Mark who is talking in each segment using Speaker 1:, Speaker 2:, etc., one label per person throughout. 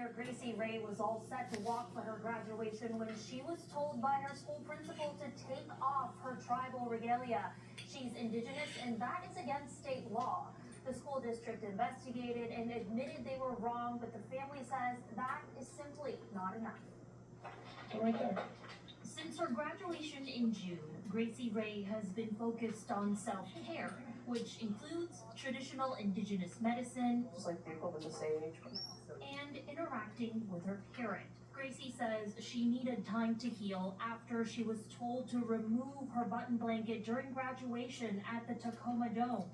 Speaker 1: junior Gracie Ray was all set to walk for her graduation when she was told by her school principal to take off her tribal regalia. She's Indigenous, and that is against state law. The school district investigated and admitted they were wrong, but the family says that is simply not enough.
Speaker 2: Right there.
Speaker 1: Since her graduation in June, Gracie Ray has been focused on self-care, which includes traditional Indigenous medicine,
Speaker 2: Just like people with the sage.
Speaker 1: and interacting with her parent. Gracie says she needed time to heal after she was told to remove her button blanket during graduation at the Tacoma Dome.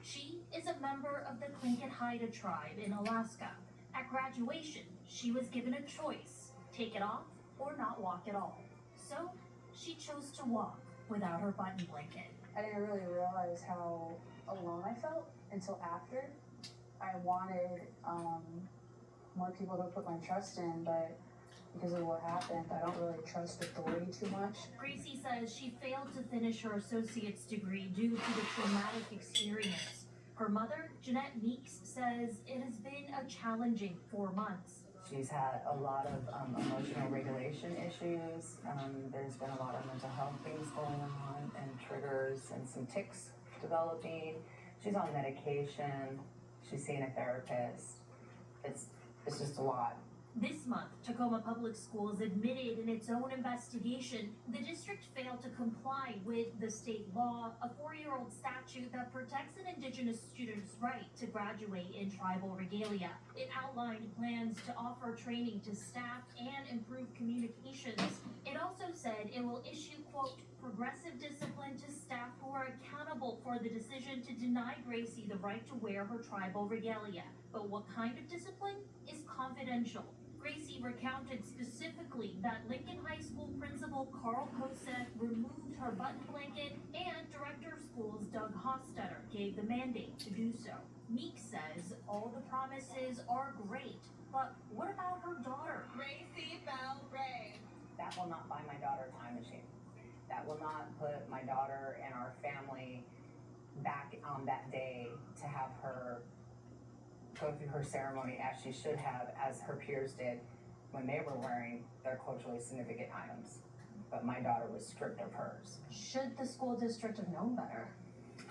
Speaker 1: She is a member of the Tlingit Haida tribe in Alaska. At graduation, she was given a choice: take it off or not walk at all. So she chose to walk without her button blanket.
Speaker 3: I didn't really realize how alone I felt until after. I wanted more people to put my trust in, but because of what happened, I don't really trust authority too much.
Speaker 1: Gracie says she failed to finish her associate's degree due to the traumatic experience. Her mother, Jeanette Meeks, says it has been a challenging 4 months.
Speaker 4: She's had a lot of emotional regulation issues. There's been a lot of mental health things going on and triggers and some tics developing. She's on medication. She's seeing a therapist. It's just a lot.
Speaker 1: This month, Tacoma Public Schools admitted in its own investigation the district failed to comply with the state law, a 4-year-old statute that protects an Indigenous student's right to graduate in tribal regalia. It outlined plans to offer training to staff and improve communications. It also said it will issue, quote, progressive discipline to staff who are accountable for the decision to deny Gracie the right to wear her tribal regalia. But what kind of discipline is confidential. Gracie recounted specifically that Lincoln High School principal Carl Kosek removed her button blanket, and director of schools Doug Hostetter gave the mandate to do so. Meek says all the promises are great, but what about her daughter?
Speaker 5: Gracie Bell Ray.
Speaker 4: That will not buy my daughter a time machine. That will not put my daughter and our family back on that day to have her go through her ceremony as she should have, as her peers did when they were wearing their culturally significant items. But my daughter was stripped of hers.
Speaker 1: Should the school district have known better?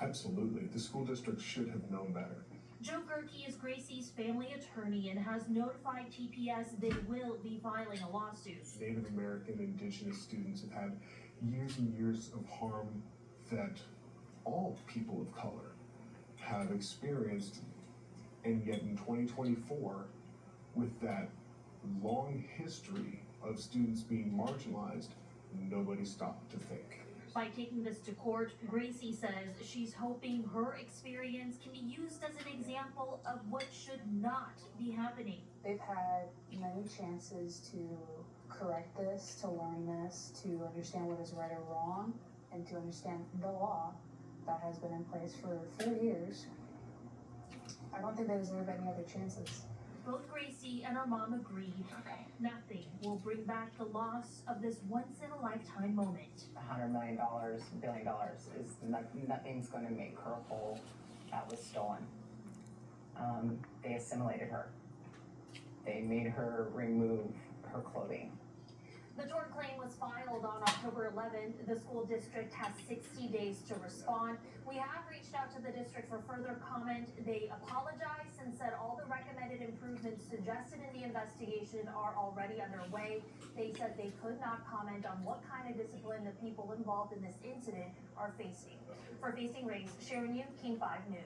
Speaker 6: Absolutely. The school district should have known better.
Speaker 1: Joe Gerke is Gracie's family attorney and has notified TPS they will be filing a lawsuit.
Speaker 6: Native American Indigenous students have had years and years of harm that all people of color have experienced. And yet in 2024, with that long history of students being marginalized, nobody stopped to think.
Speaker 1: By taking this to court, Gracie says she's hoping her experience can be used as an example of what should not be happening.
Speaker 3: They've had many chances to correct this, to learn this, to understand what is right or wrong, and to understand the law that has been in place for 4 years. I don't think they deserve any other chances.
Speaker 1: Both Gracie and her mom agreed nothing will bring back the loss of this once-in-a-lifetime moment.
Speaker 4: $100 million, $1 billion is nothing's going to make her whole. That was stolen. They assimilated her. They made her remove her clothing.
Speaker 1: The tort claim was filed on October 11th. The school district has 60 days to respond. We have reached out to the district for further comment. They apologized and said all the recommended improvements suggested in the investigation are already underway. They said they could not comment on what kind of discipline the people involved in this incident are facing. For Facing Race, Sharon Yu, King 5 News.